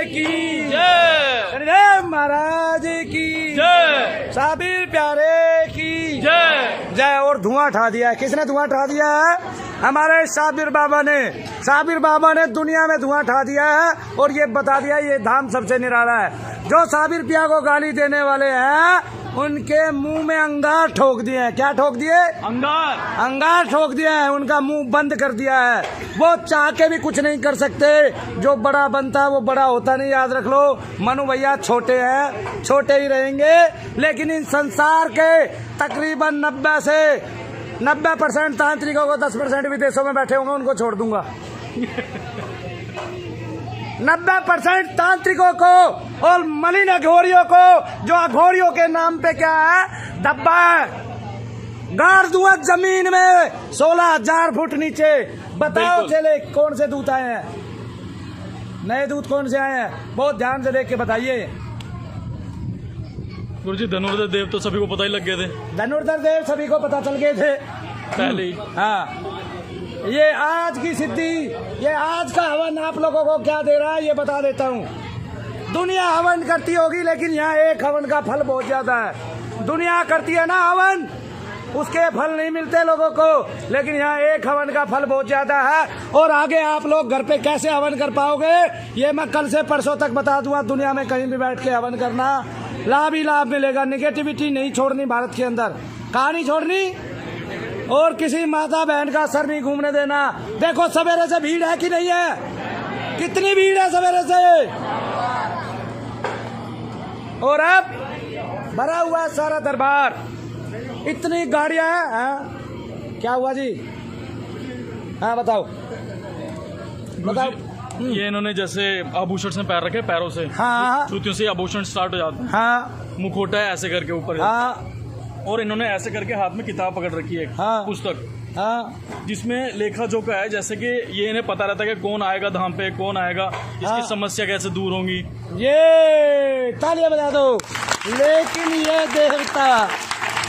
की जय, शनिदेव महाराज की जय, साबिर प्यारे की जय जय। और धुआं उठा दिया है, किसने धुआं उठा दिया है? हमारे साबिर बाबा ने। साबिर बाबा ने दुनिया में धुआं उठा दिया है और ये बता दिया ये धाम सबसे निराला है। जो साबिर पिया को गाली देने वाले हैं उनके मुंह में अंगार ठोक दिए हैं। क्या ठोक दिए? अंगार ठोक दिया है, उनका मुंह बंद कर दिया है। वो चाह के भी कुछ नहीं कर सकते। जो बड़ा बनता है वो बड़ा होता नहीं, याद रख लो। मनु भैया छोटे हैं, छोटे ही रहेंगे, लेकिन इन संसार के तकरीबन 90% तांत्रिकों को 10% विदेशों में बैठे होंगे, उनको छोड़ दूंगा। 90% तांत्रिकों को और मलिन अघोरियों को, जो अघोरियों के नाम पे क्या है, दब्बा है, गाड़ दूंगा जमीन में 16,000 फुट नीचे। बताओ चले कौन से दूत आए हैं, नए दूत कौन से आए हैं? बहुत ध्यान से देख के बताइए। गुरुजी धनुर्धर देव तो सभी को पता ही लग गए थे। धनुर्धर देव सभी को पता चल गए थे पहले ही। हाँ, ये आज की सिद्धि, ये आज का हवन आप लोगों को क्या दे रहा है ये बता देता हूँ। दुनिया हवन करती होगी, लेकिन यहाँ एक हवन का फल बहुत ज्यादा है। दुनिया करती है ना हवन, उसके फल नहीं मिलते लोगों को, लेकिन यहाँ एक हवन का फल बहुत ज्यादा है। और आगे आप लोग घर पे कैसे हवन कर पाओगे ये मैं कल से परसों तक बता दूंगा। दुनिया में कहीं भी बैठ के हवन करना, लाभ ही लाभ मिलेगा। निगेटिविटी नहीं छोड़नी भारत के अंदर, कहाँ नहीं छोड़नी, और किसी माता बहन का सर नहीं घूमने देना। देखो सवेरे से भीड़ है कि नहीं है? कितनी भीड़ है सवेरे से, और अब भरा हुआ है सारा दरबार, इतनी गाड़ियां हैं। हाँ? क्या हुआ जी? हाँ बताओ बताओ। ये इन्होंने जैसे आभूषण से पैर रखे, पैरों से, हाँ, जूतियों से आभूषण स्टार्ट हो जाते हैं। हाँ, मुखोटा है ऐसे करके ऊपर, हाँ, और इन्होंने ऐसे करके हाथ में किताब पकड़ रखी है, हाँ, पुस्तक, हाँ, जिसमें लेखा जोखा है, जैसे कि ये इन्हें पता रहता है कि कौन आएगा धाम पे, कौन आएगा, इसकी समस्या कैसे दूर होंगी। ये तालियां बजा दो। लेकिन ये देवता,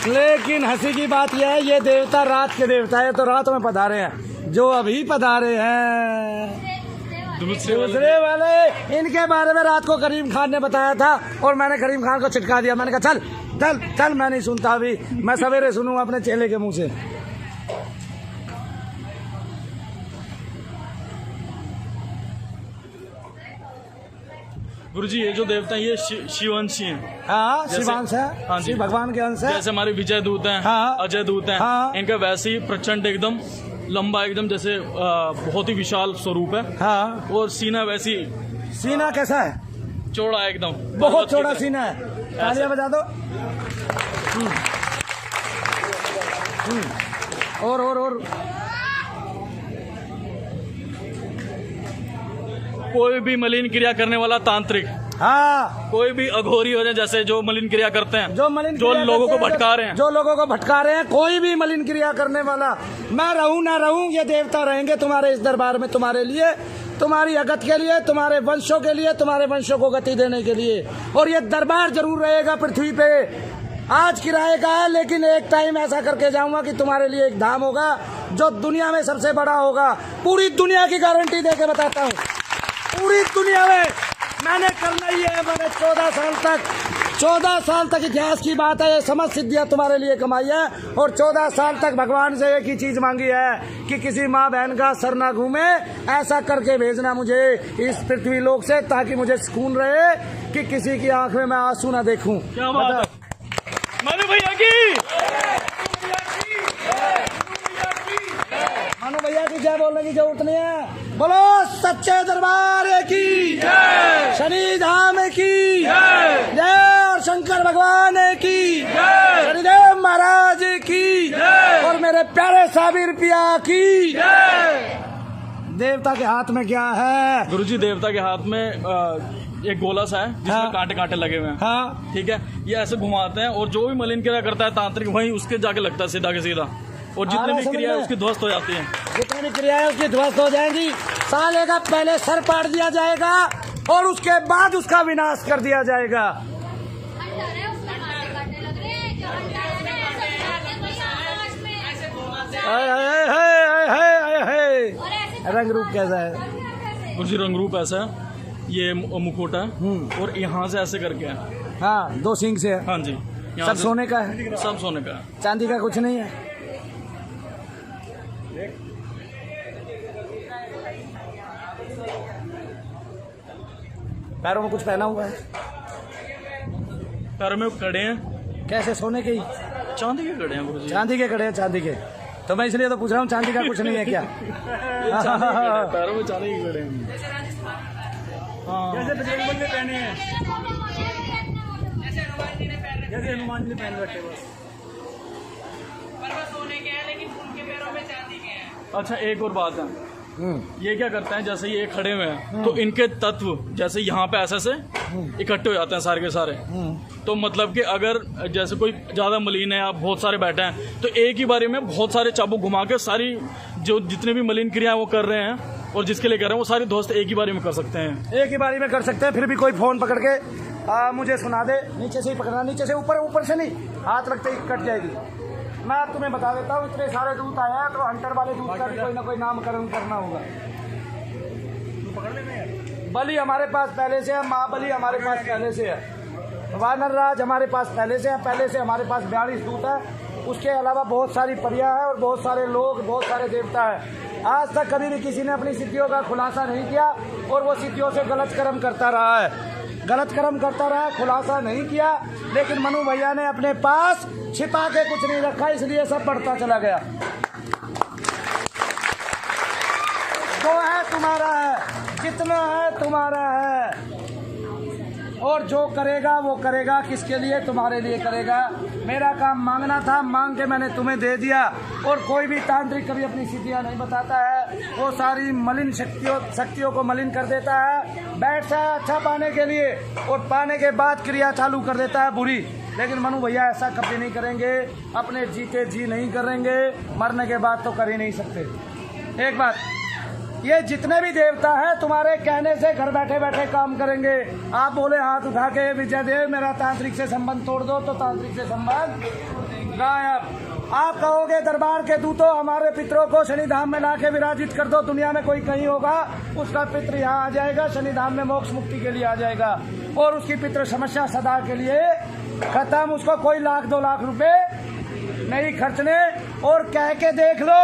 लेकिन हंसी की बात यह है, ये देवता रात के देवता है, तो रात में पधारे हैं। जो अभी पधारे हैं दूसरे वाले, इनके बारे में रात को करीम खान ने बताया था और मैंने करीम खान को छिटका दिया। मैंने कहा चल चल चल, मैं नहीं सुनता, अभी मैं सवेरे सुनूंगा अपने चेले के मुंह से। गुरुजी ये जो देवता हैं ये शिवांशी हैं। हाँ, शिवांश है, हाँ जी, शिव भगवान के अंश है। जैसे हमारे विजय दूत हैं, हाँ, अजय दूत हैं, हाँ, इनका वैसे ही प्रचंड एकदम लंबा, एकदम जैसे बहुत ही विशाल स्वरूप है। हाँ, और सीना वैसी, सीना कैसा है? चौड़ा एकदम, बहुत चौड़ा सीना है। तालियां बजा दो। और कोई भी मलिन क्रिया करने वाला तांत्रिक, हाँ, कोई भी अघोरी हो जाए, जैसे जो मलिन क्रिया करते हैं, जो लोगों को भटका रहे हैं, जो लोगों को भटका रहे हैं, कोई भी मलिन क्रिया करने वाला, मैं रहूं ना रहूं, ये देवता रहेंगे तुम्हारे इस दरबार में, तुम्हारे लिए, तुम्हारी अगत के लिए, तुम्हारे वंशों के लिए, तुम्हारे वंशों को गति देने के लिए। और ये दरबार जरूर रहेगा पृथ्वी पे। आज किराए का है, लेकिन एक टाइम ऐसा करके जाऊंगा कि तुम्हारे लिए एक धाम होगा जो दुनिया में सबसे बड़ा होगा। पूरी दुनिया की गारंटी दे के बताता हूँ, पूरी दुनिया में मैंने करना ही है। मैंने 14 साल तक इतिहास की बात है, ये समझ सिद्धियां तुम्हारे लिए कमाई है। और 14 साल तक भगवान से एक ही चीज मांगी है कि किसी माँ बहन का सर ना घूमे, ऐसा करके भेजना मुझे इस पृथ्वी लोक से, ताकि मुझे सुकून रहे कि किसी की आंख में मैं आंसू ना देखूं। क्या बात है? मनु भैया की, मनु भैया की जय बोलने की जरूरत नहीं है। बोलो सच्चे दरबार की जय, शनि धाम की जय, और शंकर भगवान की जय, शनिदेव महाराज की जय, और मेरे प्यारे साबिर पिया की जय। देवता के हाथ में क्या है? गुरुजी देवता के हाथ में एक गोला सा है जिसमें हाँ, कांटे कांटे लगे हुए हैं। हाँ, ठीक है, ये ऐसे घुमाते हैं और जो भी मलिन क्रिया करता है तांत्रिक, वहीं उसके जाके लगता है सीधा के सीधा, और जितनी भी क्रिया है उसकी ध्वस्त हो जाती है। जितनी भी क्रिया है उसकी ध्वस्त हो जाएंगी। साले का पहले सर पाड़ दिया जाएगा और उसके बाद उसका विनाश कर दिया जाएगा। रंग रूप कैसा है? गुरुजी रंग रूप ऐसा है, ये मुखोटा है और यहाँ से ऐसे करके है। हाँ, 2 सींग से है। हाँ जी, सब सोने का है, सब सोने का है, चांदी का कुछ नहीं है। पैरों में कुछ पहना हुआ है, पैरों में कड़े हैं। कैसे? सोने के ही? चांदी के कड़े हैं गुरु जी। चांदी के कड़े हैं, चांदी के। तो मैं इसलिए तो पूछ रहा हूँ, चांदी का कुछ नहीं है क्या? पैरों में चांदी के कड़े हैं। हाँ, जैसे बजरंग बली ने पहने हैं, जैसे हनुमान जी ने पहन रखे बस। पर वो सोने के हैं लेकिन उनके पैरों में चांदी के हैं। अच्छा एक और बात है, ये क्या करते हैं, जैसे ये खड़े हुए हैं तो इनके तत्व जैसे यहाँ पे ऐसे से इकट्ठे हो जाते हैं सारे के सारे। तो मतलब कि अगर जैसे कोई ज़्यादा मलिन है, आप बहुत सारे बैठे हैं, तो एक ही बारी में बहुत सारे चाबुक घुमा के सारी जो जितने भी मलिन क्रियाएं वो कर रहे हैं और जिसके लिए कर रहे हैं वो सारे दोस्त एक ही बारी में कर सकते हैं। एक ही बारी में कर सकते हैं। फिर भी कोई फोन पकड़ के मुझे सुना दे, नीचे से ही पकड़ना, नीचे से ऊपर, ऊपर से नहीं, हाथ रखते ही कट जाएगी। मैं तुम्हें बता देता हूँ, इतने सारे दूध आया है तो हंटर वाले दूध का भी कोई ना कोई नामकरण करना होगा। बलि हमारे पास पहले से है, माँ बलि हमारे पास पहले से है, वानर राज हमारे पास पहले से है, पहले से हमारे पास 42 दूत है। उसके अलावा बहुत सारी परियां हैं और बहुत सारे लोग, बहुत सारे देवता हैं। आज तक कभी भी किसी ने अपनी सिद्धियों का खुलासा नहीं किया और वो सिद्धियों से गलत कर्म करता रहा है, गलत कर्म करता रहा, खुलासा नहीं किया। लेकिन मनु भैया ने अपने पास छिपा के कुछ नहीं रखा, इसलिए सब बढ़ता चला गया। जो है तुम्हारा है, जितना है तुम्हारा है, और जो करेगा वो करेगा, किसके लिए? तुम्हारे लिए करेगा। मेरा काम मांगना था, मांग के मैंने तुम्हें दे दिया। और कोई भी तांत्रिक कभी अपनी सिद्धियां नहीं बताता है, वो सारी मलिन शक्तियों को मलिन कर देता है, बैठता है अच्छा पाने के लिए और पाने के बाद क्रिया चालू कर देता है बुरी। लेकिन मनु भैया ऐसा कभी नहीं करेंगे, अपने जीते जी नहीं करेंगे, मरने के बाद तो कर ही नहीं सकते। एक बात, ये जितने भी देवता हैं तुम्हारे कहने से घर बैठे बैठे काम करेंगे। आप बोले हाथ उठा के विजय देव मेरा तांत्रिक से संबंध तोड़ दो, तो तांत्रिक से संबंध गायब। आप कहोगे दरबार के दूतों हमारे पितरों को शनिधाम में लाके विराजित कर दो, दुनिया में कोई कहीं होगा उसका पितृ यहाँ आ जाएगा, शनिधाम में मोक्ष मुक्ति के लिए आ जाएगा और उसकी पितृ समस्या सदा के लिए खत्म। उसको कोई 1-2 लाख रुपए नहीं खर्चने। और कह के देख लो,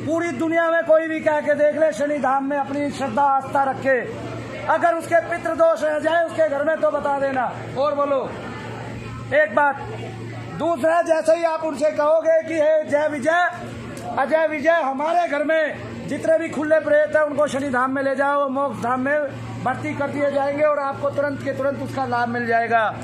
पूरी दुनिया में कोई भी कह के देख ले, शनिधाम में अपनी श्रद्धा आस्था रखे, अगर उसके पितृदोष रह जाए उसके घर में तो बता देना। और बोलो एक बात। दूसरा, जैसे ही आप उनसे कहोगे कि हे जय विजय, अजय विजय, हमारे घर में जितने भी खुले प्रेत है उनको शनिधाम में ले जाओ, मोक्ष धाम में भर्ती कर दिए जाएंगे और आपको तुरंत के तुरंत उसका लाभ मिल जाएगा।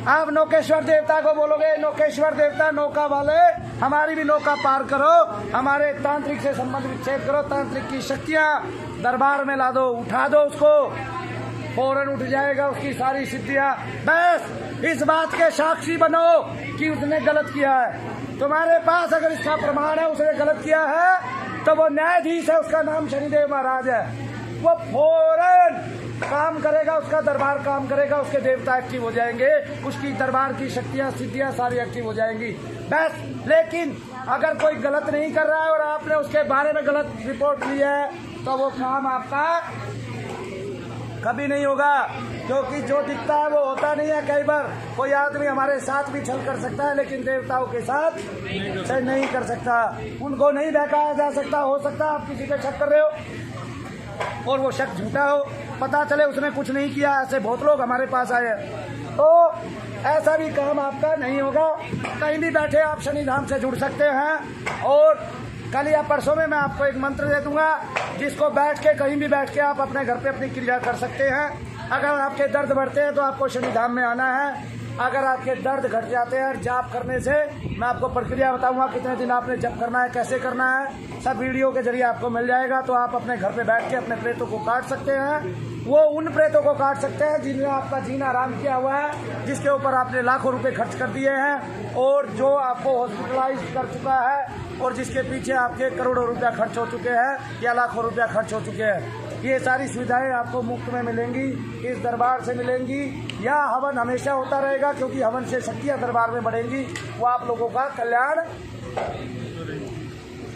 आप नौकेश्वर देवता को बोलोगे, नौकेश्वर देवता नौका वाले, हमारी भी नौका पार करो, हमारे तांत्रिक से संबंध विच्छेद करो, तांत्रिक की शक्तियां दरबार में ला दो, उठा दो उसको, फौरन उठ जाएगा उसकी सारी सिद्धियां। बस इस बात के साक्षी बनो कि उसने गलत किया है। तुम्हारे पास अगर इसका प्रमाण है उसने गलत किया है तो वो न्यायाधीश है, उसका नाम शनिदेव महाराज है, वो फौरन काम करेगा, उसका दरबार काम करेगा, उसके देवता एक्टिव हो जाएंगे, उसकी दरबार की शक्तियां सिद्धियां सारी एक्टिव हो जाएंगी। बस। लेकिन अगर कोई गलत नहीं कर रहा है और आपने उसके बारे में गलत रिपोर्ट ली है तो वो काम आपका कभी नहीं होगा, क्योंकि जो दिखता है वो होता नहीं है। कई बार कोई आदमी हमारे साथ भी छल कर सकता है लेकिन देवताओं के साथ नहीं कर सकता, उनको नहीं बहकाया जा सकता। हो सकता है आप किसी पे शक कर रहे हो और वो शक झूठा हो, पता चले उसने कुछ नहीं किया, ऐसे बहुत लोग हमारे पास आए हैं। तो ऐसा भी काम आपका नहीं होगा। कहीं भी बैठे आप शनिधाम से जुड़ सकते हैं और कल या परसों में मैं आपको एक मंत्र दे दूंगा जिसको बैठ के कहीं भी बैठ के आप अपने घर पे अपनी क्रिया कर सकते हैं। अगर आपके दर्द बढ़ते हैं तो आपको शनिधाम में आना है। अगर आपके दर्द घट जाते हैं जाप करने से, मैं आपको प्रक्रिया बताऊंगा कितने दिन आपने जप करना है, कैसे करना है, सब वीडियो के जरिए आपको मिल जाएगा। तो आप अपने घर पे बैठ के अपने प्रेतों को काट सकते हैं। वो उन प्रेतों को काट सकते हैं जिन्हें आपका जीना आराम किया हुआ है, जिसके ऊपर आपने लाखों रुपए खर्च कर दिए हैं और जो आपको हॉस्पिटलाइज कर चुका है और जिसके पीछे आपके करोड़ों रुपया खर्च हो चुके हैं या लाखों रुपया खर्च हो चुके हैं। ये सारी सुविधाएं आपको मुफ्त में मिलेंगी, इस दरबार से मिलेंगी। या हवन हमेशा होता रहेगा क्योंकि हवन से शक्तियां दरबार में बढ़ेंगी, वो आप लोगों का कल्याण।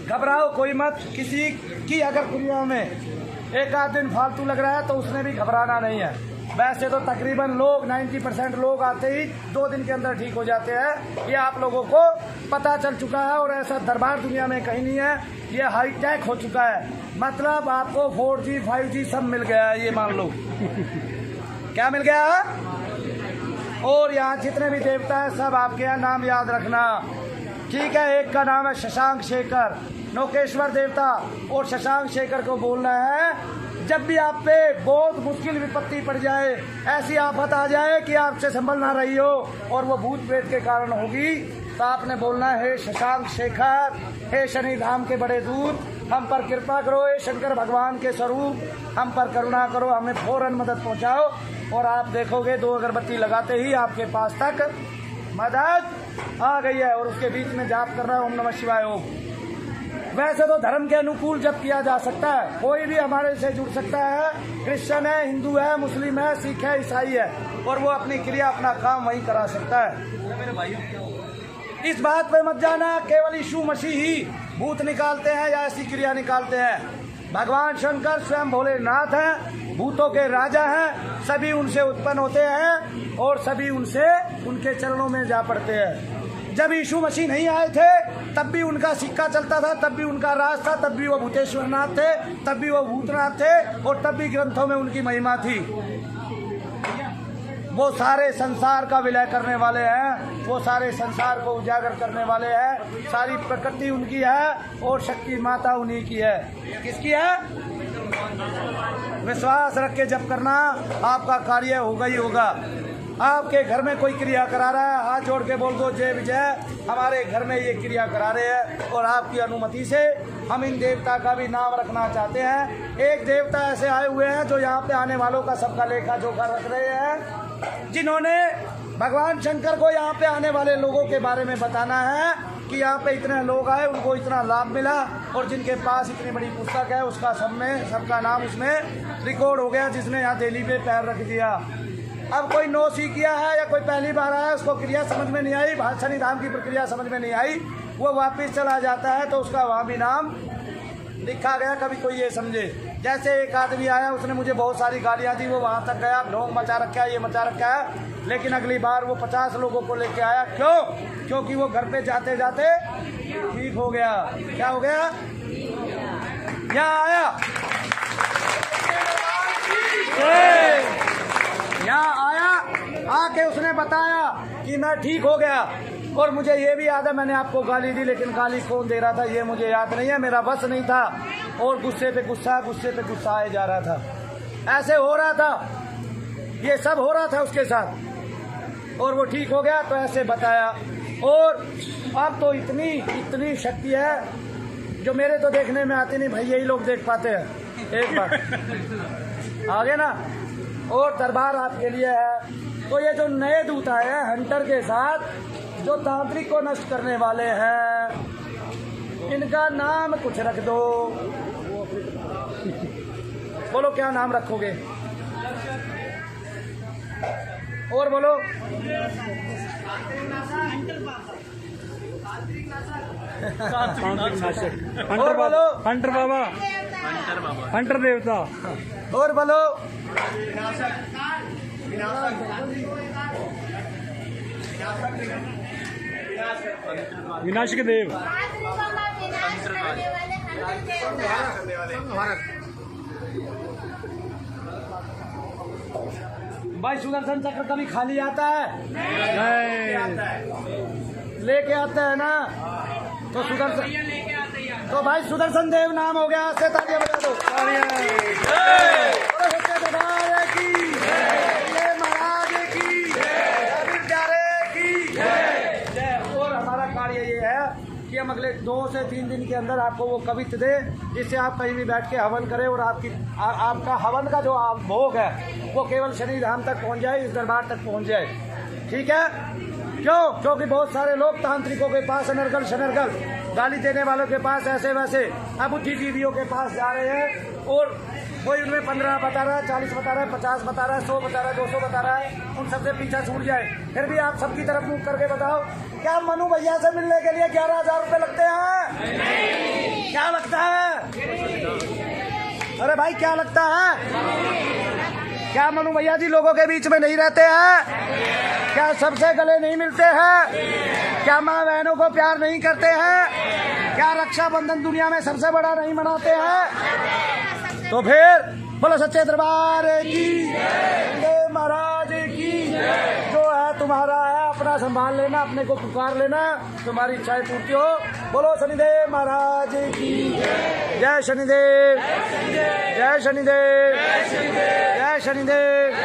घबराओ कोई मत, किसी की अगर क्रिया में एक आध दिन फालतू लग रहा है तो उसने भी घबराना नहीं है। वैसे तो तकरीबन लोग 90% लोग आते ही 2 दिन के अंदर ठीक हो जाते हैं। ये आप लोगों को पता चल चुका है और ऐसा दरबार दुनिया में कहीं नहीं है। ये हाईटेक हो चुका है, मतलब आपको 4G 5G सब मिल गया है, ये मान लो। क्या मिल गया है? और यहाँ जितने भी देवता हैं सब आपके यहाँ नाम याद रखना, ठीक है। एक का नाम है शशांक शेखर, नौकेश्वर देवता। और शशांक शेखर को बोलना है, जब भी आप पे बहुत मुश्किल विपत्ति पड़ जाए, ऐसी आफत आ जाए कि आपसे संभल ना रही हो और वो भूत प्रेत के कारण होगी, तो आपने बोलना है, हे शशांक शेखर, हे शनि धाम के बड़े दूत, हम पर कृपा करो, हे शंकर भगवान के स्वरूप, हम पर करुणा करो, हमें फौरन मदद पहुंचाओ। और आप देखोगे 2 अगरबत्ती लगाते ही आपके पास तक मदद आ गई है। और उसके बीच में जाप करना है ओम नमः शिवाय ओम। वैसे तो धर्म के अनुकूल जप किया जा सकता है, कोई भी हमारे से जुड़ सकता है, क्रिश्चियन है, हिंदू है, मुस्लिम है, सिख है, ईसाई है, और वो अपनी क्रिया अपना काम वहीं करा सकता है। इस बात पे मत जाना केवल यीशु मसीह ही भूत निकालते हैं या ऐसी क्रिया निकालते हैं। भगवान शंकर स्वयं भोलेनाथ हैं, भूतों के राजा हैं, सभी उनसे उत्पन्न होते हैं और सभी उनसे उनके चरणों में जा पड़ते हैं। जब यीशु मसीह नहीं आए थे तब भी उनका सिक्का चलता था, तब भी उनका राज था, तब भी वो भूतेश्वर नाथ थे, तब भी वो भूतनाथ थे, और तब भी ग्रंथों में उनकी महिमा थी। वो सारे संसार का विलय करने वाले हैं, वो सारे संसार को उजागर करने वाले हैं। सारी प्रकृति उनकी है और शक्ति माता उन्हीं की है। किसकी है? विश्वास रख के जप करना, आपका कार्य होगा ही होगा। आपके घर में कोई क्रिया करा रहा है, हाथ जोड़ के बोल दो, जय विजय, हमारे घर में ये क्रिया करा रहे हैं और आपकी अनुमति से हम इन देवता का भी नाम रखना चाहते हैं। एक देवता ऐसे आए हुए हैं जो यहाँ पे आने वालों का सबका लेखा जोखा रख रहे हैं, जिन्होंने भगवान शंकर को यहाँ पे आने वाले लोगों के बारे में बताना है कि यहाँ पे इतने लोग आए, उनको इतना लाभ मिला, और जिनके पास इतनी बड़ी पुस्तक है उसका सबका नाम उसमें रिकॉर्ड हो गया, जिसने यहाँ दिल्ली पे पैर रख दिया। अब कोई नो सी किया है या कोई पहली बार आया, उसको क्रिया समझ में नहीं आई, शनि धाम की प्रक्रिया समझ में नहीं आई, वो वापस चला जाता है तो उसका वहाँ भी नाम लिखा गया। कभी कोई ये समझे, जैसे एक आदमी आया, उसने मुझे बहुत सारी गालियाँ दी, वो वहाँ तक गया, ढोंग मचा रखा है, ये मचा रखा है, लेकिन अगली बार वो 50 लोगों को लेके आया। क्यों? क्योंकि वो घर पे जाते जाते ठीक हो गया। क्या हो गया? यहाँ आया, यहाँ आया, आके उसने बताया कि मैं ठीक हो गया। और मुझे ये भी याद है, मैंने आपको गाली दी, लेकिन गाली कौन दे रहा था ये मुझे याद नहीं है, मेरा बस नहीं था, और गुस्से पे गुस्सा आए जा रहा था। ऐसे हो रहा था, ये सब हो रहा था उसके साथ, और वो ठीक हो गया। तो ऐसे बताया। और अब तो इतनी शक्ति है जो मेरे तो देखने में आती नहीं भाई, यही लोग देख पाते हैं। एक बार आगे ना, और दरबार आपके लिए है। तो ये जो नए दूत आए हैं हंटर के साथ, जो तांत्रिक को नष्ट करने वाले हैं, इनका नाम कुछ रख दो। बोलो क्या नाम रखोगे? और बोलो। और बोलो। हंटर बाबा, हंटर देवता। और बोलो। विनाशक देव। भाई सुदर्शन चक्र कभी खाली आता है? लेके आता है ना। तो सुदर्शन, तो भाई सुदर्शन देव नाम हो गया। से तालियां बजा दो। महाराज की प्यारे की जय। और हमारा कार्य ये है कि हम अगले 2 से 3 दिन के अंदर आपको वो कवित्त दे, जिससे आप कहीं भी बैठ के हवन करें, और आपका हवन का जो भोग है वो केवल शनि धाम तक पहुंच जाए, इस दरबार तक पहुंच जाए। ठीक है? क्यों? क्योंकि बहुत सारे लोग तांत्रिकों के पास, अनर्गल शनर्गल गाली देने वालों के पास, ऐसे वैसे बुद्धिजीवियों के पास जा रहे हैं, और कोई उनमें 15 बता रहा है, 40 बता रहा है, 50 बता रहा है, 100 बता रहा है, 200 बता रहा है, उन सबसे पीछा छूट जाए। फिर भी आप सबकी तरफ मुंह करके बताओ, क्या मनु भैया से मिलने के लिए 11,000 रुपए लगते हैं? क्या लगता है? अरे भाई क्या लगता है, क्या मनु भैया जी लोगों के बीच में नहीं रहते हैं? क्या सबसे गले नहीं मिलते हैं? क्या माँ बहनों को प्यार नहीं करते हैं? क्या रक्षाबंधन दुनिया में सबसे बड़ा नहीं मनाते हैं? तो फिर बोलो सच्चे दरबार की, शनिदेव महाराज की। जो है तुम्हारा है, अपना संभाल लेना, अपने को पुकार लेना, तुम्हारी इच्छाएं पूर्ति हो। बोलो शनिदेव महाराज की जय। शनिदेव जय, शनिदेव जय, शनिदेव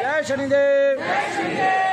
जय, शनिदेव।